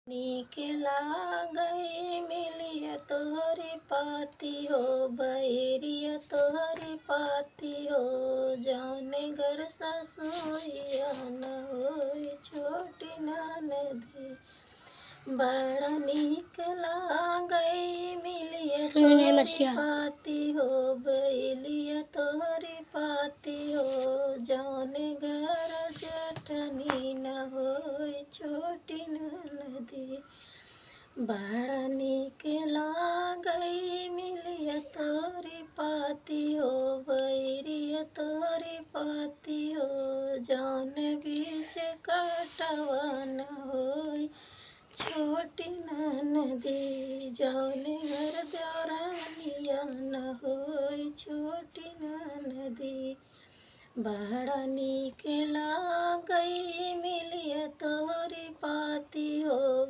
नीक लागई मिलिया तोहरी पाती हो, बहेरिया तोहरी पाती हो। जौने घर ससुइया न होई छोटी ननदी। बड़ा नीक लागई मिलिया तोहरी पाती हो, बहेलिया तोहरी पाती हो। जौने घर जेठनी न होई छोटी ननदी। बड़ा नीक लागई मिलिया तोहरी पाती हो, बहेरिया तोहरी पाती हो। जौने बीच कटवा न होई छोटी ननदी। जौने घर देवरानिया न होई छोटी ननदी। बड़ा नीक लागई मिलिया तोहरी पाती हो।